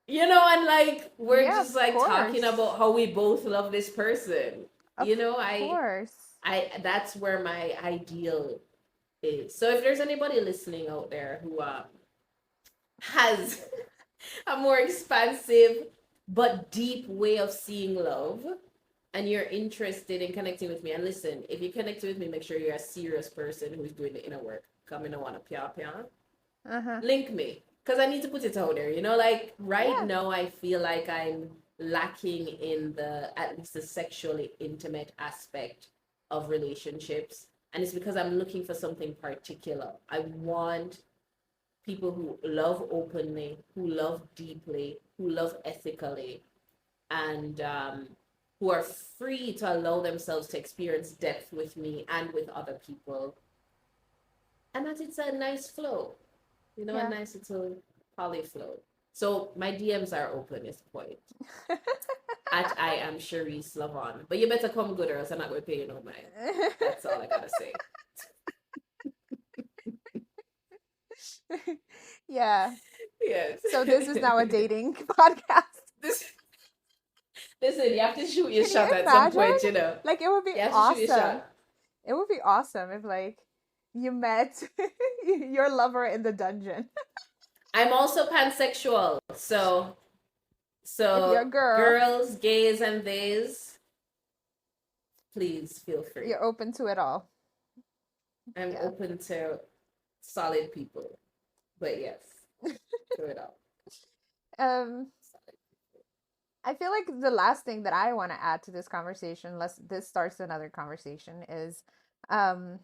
And like we're Yeah, just of like talking course. about how we both love this person. Of course. I that's where my ideal is. So if there's anybody listening out there who has a more expansive but deep way of seeing love, and you're interested in connecting with me, and listen, if you connect with me, make sure you're a serious person who's doing the inner work. Come in, I want to pia pia. Uh-huh. Link me, because I need to put it out there. Like right Yeah. now, I feel like I'm lacking in the at least the sexually intimate aspect of relationships, and it's because I'm looking for something particular. I want people who love openly, who love deeply, who love ethically, and who are free to allow themselves to experience depth with me and with other people. And that it's a nice flow, a Yeah. nice little poly flow. So my DMs are open, is the point. At I am Cherise Lavon. But you better come good or else I'm not going to pay you no mind. That's all I got to say. Yeah. Yes. So this is now a dating podcast. this, listen, you have to shoot your Can you shot at some imagine? point, Like, it would be You have to shoot your awesome. shot. It would be awesome if, like, you met your lover in the dungeon. I'm also pansexual. So If you're a So, girl, girls, gays, and theys, please feel free. you're open to it all. I'm Yeah. open to solid people, but yes, to it all. Um, I feel like the last thing that I want to add to this conversation, unless this starts another conversation, is um,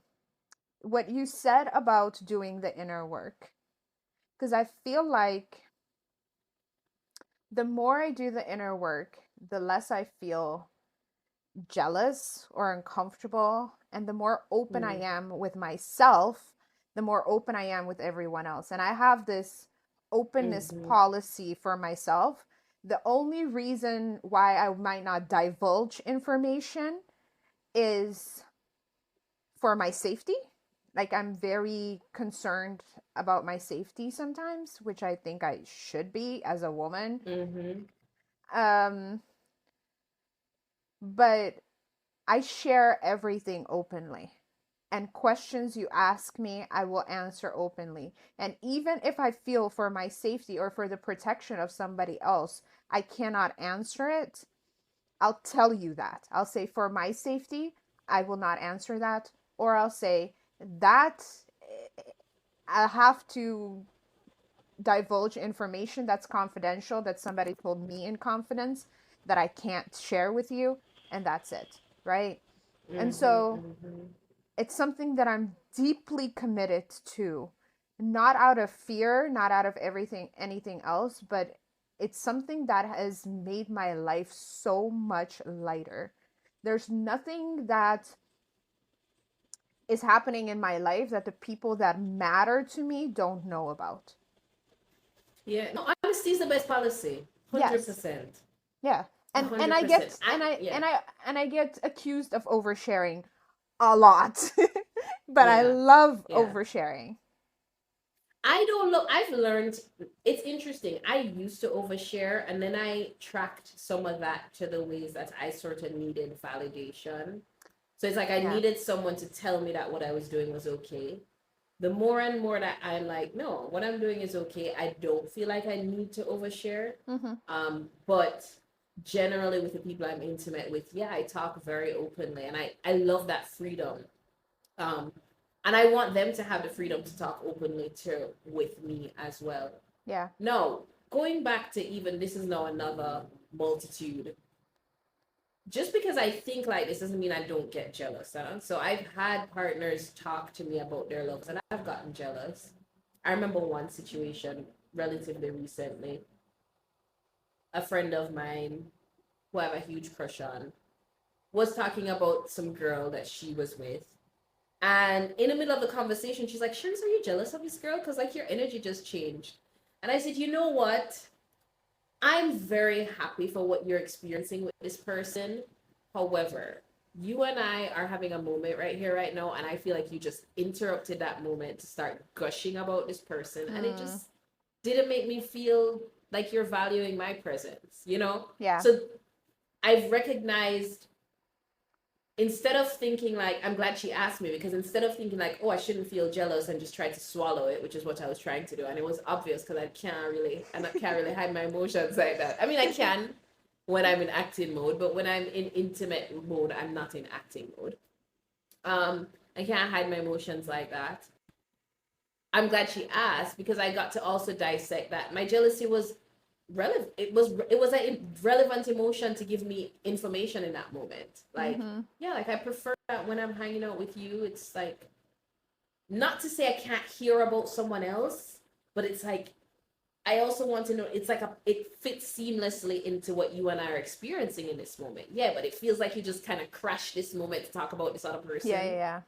what you said about doing the inner work. Because I feel like the more I do the inner work, the less I feel jealous or uncomfortable. And the more open I Mm. am with myself, the more open I am with everyone else. And I have this openness Mm-hmm. policy for myself. The only reason why I might not divulge information is for my safety. Like, I'm very concerned about my safety sometimes, which I think I should be as a woman. Mm-hmm. Um, but I share everything openly. And questions you ask me, I will answer openly. And even if I feel for my safety or for the protection of somebody else, I cannot answer it, I'll tell you that. I'll say, for my safety, I will not answer that. Or I'll say, that I have to divulge information that's confidential, that somebody told me in confidence, that I can't share with you, and that's it, right? And Mm-hmm. so Mm-hmm. it's something that I'm deeply committed to, not out of fear, not out of anything else, but it's something that has made my life so much lighter. There's nothing that is happening in my life that the people that matter to me don't know about. Yeah. No, honesty is the best policy. Yes. 100%. Yeah. And I 100%. get I yeah, and I get accused of oversharing a lot. But I yeah, love yeah. oversharing. I don't know. I've learned it's interesting. I used to overshare and then I tracked some of that to the ways that I sort of needed validation. So it's like I Yeah. needed someone to tell me that what I was doing was okay. The more and more that I'm like, no, what I'm doing is okay. I don't feel like I need to overshare. Mm-hmm. But generally with the people I'm intimate with, yeah, I talk very openly and I love that freedom. Um, and I want them to have the freedom to talk openly to with me as well. Yeah. No, going back to even this is now another multitude. Just because I think like this doesn't mean I don't get jealous. Huh? So I've had partners talk to me about their loves and I've gotten jealous. I remember one situation relatively recently. A friend of mine who I have a huge crush on was talking about some girl that she was with. And in the middle of the conversation, she's like, Sharice, are you jealous of this girl? Because like your energy just changed. And I said, you know what? I'm very happy for what you're experiencing with this person. However, you and I are having a moment right here, right now, and I feel like you just interrupted that moment to start gushing about this person, and it Mm. just didn't make me feel like you're valuing my presence, you know? Yeah. So I've recognized instead of thinking like I'm glad she asked me because instead of thinking like oh I shouldn't feel jealous and just try to swallow it, which is what I was trying to do, and it was obvious because I can't really hide my emotions like that. I mean I can when I'm in acting mode, but when I'm in intimate mode I'm not in acting mode. I can't hide my emotions like that. I'm glad she asked because I got to also dissect that my jealousy was relevant. It was a relevant emotion to give me information in that moment. Like Mm-hmm. yeah, like I prefer that when I'm hanging out with you. It's like not to say I can't hear about someone else, but it's like I also want to know. It's like it fits seamlessly into what you and I are experiencing in this moment. Yeah, but it feels like you just kind of crashed this moment to talk about this other Yeah, person yeah,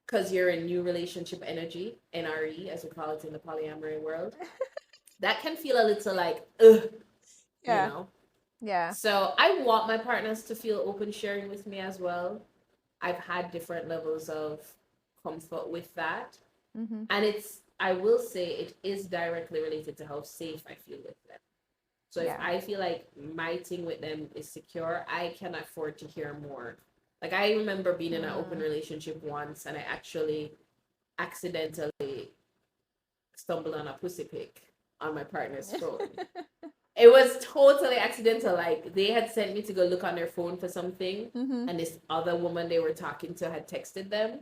because you're in new relationship energy, NRE as we call it in the polyamory world. That can feel a little like ugh, you yeah. know. Yeah. So I want my partners to feel open sharing with me as well. I've had different levels of comfort with that. Mm-hmm. And I will say it is directly related to how safe I feel with them. So if Yeah. I feel like my thing with them is secure, I can afford to hear more. Like I remember being in an open Mm. relationship once and I actually accidentally stumbled on a pussy pic on my partner's phone. It was totally accidental. Like they had sent me to go look on their phone for something, Mm-hmm. and this other woman they were talking to had texted them,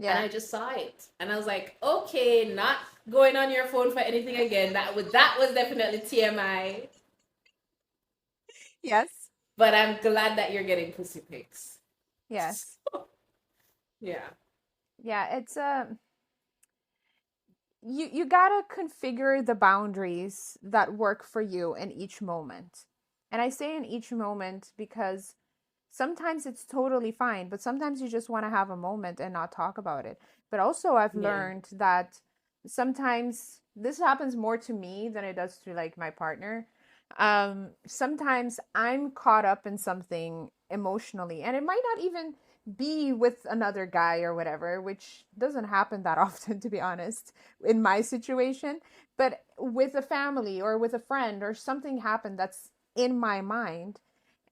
and Yeah. I just saw it, and I was like, okay, not going on your phone for anything again. That was definitely TMI. Yes. But I'm glad that you're getting pussy pics. Yes. Yeah. Yeah, it's you gotta configure the boundaries that work for you in each moment. And I say in each moment because sometimes it's totally fine, but sometimes you just want to have a moment and not talk about it. But also I've Yeah. learned that sometimes this happens more to me than it does to like my partner. Sometimes I'm caught up in something emotionally and it might not even be with another guy or whatever, which doesn't happen that often, to be honest, in my situation. But with a family or with a friend or something happened that's in my mind,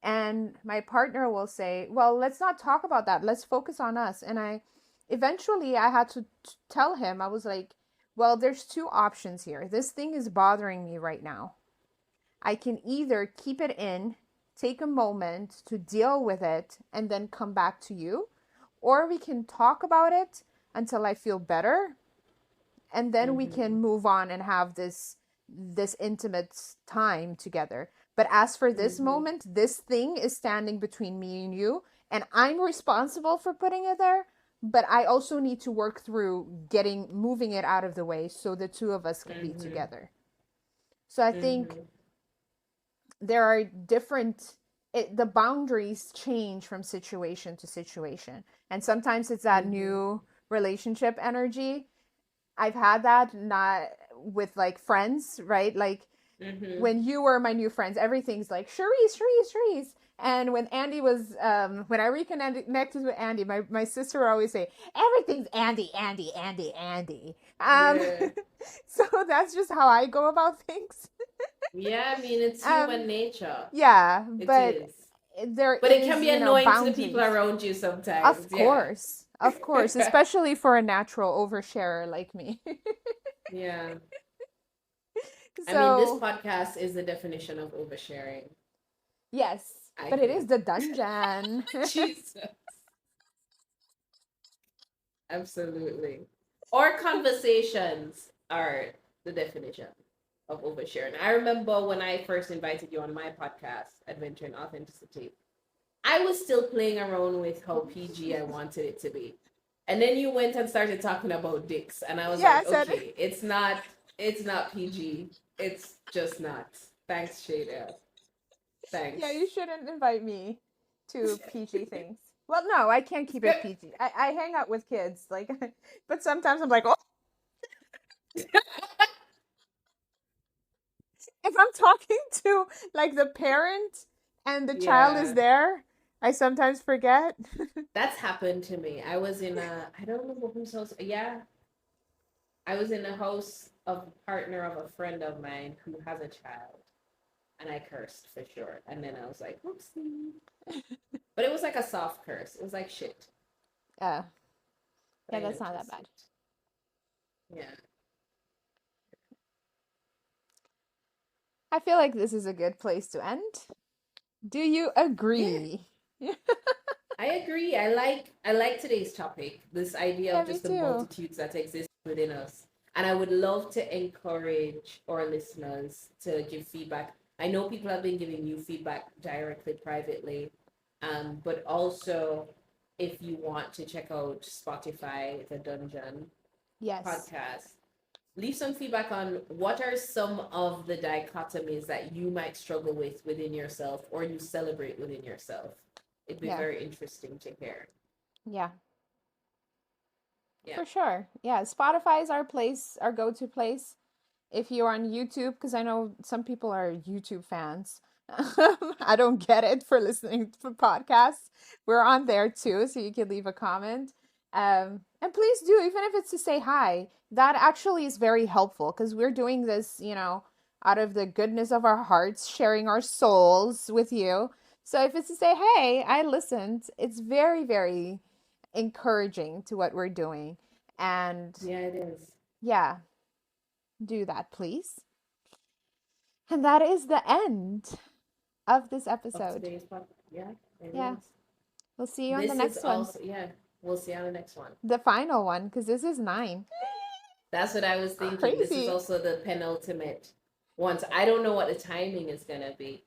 and my partner will say, well, let's not talk about that, let's focus on us. And I eventually I had to tell him, I was like, well, there's two options here. This thing is bothering me right now. I can either keep it in, take a moment to deal with it, and then come back to you, or we can talk about it until I feel better, and then we can Mm-hmm. move on and have this intimate time together. But as for this Mm-hmm. moment, this thing is standing between me and you, and I'm responsible for putting it there, but I also need to work through getting moving it out of the way so the two of us can be Mm-hmm. together. So I think Mm-hmm. there are the boundaries change from situation to situation, and sometimes it's that Mm-hmm. new relationship energy. I've had that not with like friends, right? Like Mm-hmm. when you were my new friends, everything's like Cherise, Cherise, Cherise. And when Andy was, when I reconnected with Andy, my sister would always say, everything's Andy, Andy, Andy, Andy. Yeah. So that's just how I go about things. Yeah, I mean, it's Um, human nature. yeah, It but is. there But it can is, be annoying to the people boundaries. around you sometimes. Yeah. Of course, especially for a natural oversharer like me. Yeah. I mean, this So, podcast is the definition of oversharing, yes, I but it is think. the dungeon. Jesus. Absolutely. Or conversations are the definition of oversharing. I remember when I first invited you on my podcast, Adventure and Authenticity, I was still playing around with how PG I wanted it to be. And then you went and started talking about dicks, and I was Yeah, I like, said, okay, it's not PG. It's just not. Thanks, Sheedia. yeah, Thanks. you shouldn't invite me to PG things. Well, no, I can't keep it PG. I hang out with kids, like, but sometimes I'm like, oh, if I'm talking to like the parent and the child is Yeah. there, I sometimes forget. That's happened to me. I was in I don't remember whose house. Yeah, I was in the house of a partner of a friend of mine who has a child, and I cursed for sure. And then I was like, whoopsie. But it was like a soft curse. It was like shit. Yeah, But yeah, I that's not that noticed bad. it. Yeah. I feel like this is a good place to end. Do you Yeah. agree? I agree. I like today's topic, this idea Yeah, of me just the too. multitudes that exist within us. And I would love to encourage our listeners to give feedback. I know people have been giving you feedback directly, privately, but also if you want to check out Spotify, The Dungeon Yes. podcast, leave some feedback on what are some of the dichotomies that you might struggle with within yourself or you celebrate within yourself. It'd be Yeah. very interesting to hear. Yeah. Yeah. For sure. Yeah, Spotify is our place, our go-to place. If you're on YouTube, because I know some people are YouTube fans. I don't get it for listening to podcasts. We're on there too, so you can leave a comment. And please do, even if it's to say hi. That actually is very helpful because we're doing this, out of the goodness of our hearts, sharing our souls with you. So if it's to say, hey, I listened, it's very, very encouraging to what we're doing. And Yeah, it is. yeah, do that, please. And that is the end of this Of episode. today's podcast. Yeah, it Yeah, is. we'll see you on the This is next one. also, yeah, we'll see you on the next one. The final one, because this is 9. That's what I was thinking. This is Crazy. also the penultimate one. So I don't know what the timing is going to be,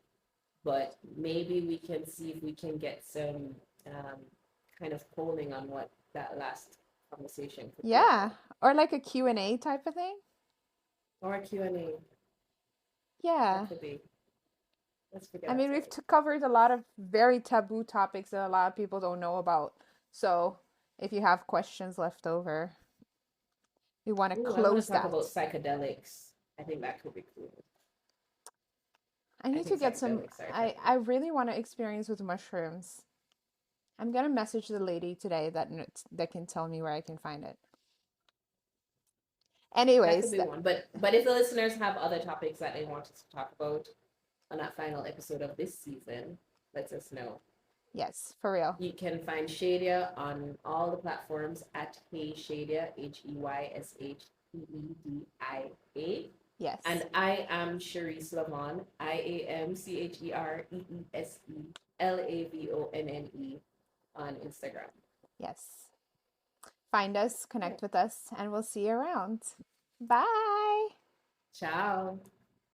but maybe we can see if we can get some um, kind of polling on what that last conversation could be Yeah, about. or like a Q&A type of thing. Or a Q&A. Yeah. That could be. Let's figure I that mean, we've out. covered a lot of very taboo topics that a lot of people don't know about. So if you have questions left over, we want to Ooh, I want to close talk about that. psychedelics. I think that could be cool. I I need to think get some, psychedelics are I definitely. really want to experience with mushrooms. I'm gonna message the lady today that can tell me where I can find it. That could Anyways, be one. But if the listeners have other topics that they want us to talk about on that final episode of this season, let us know. yes, for real. You can find Sheedia on all the platforms at Hey Sheedia, HEYSHEEDIA. Yes, And I am Cherise Lavon, IAMCHERESELAVONNE on Instagram. yes. Find us, Yeah. connect with us, and we'll see you around. Bye. Ciao.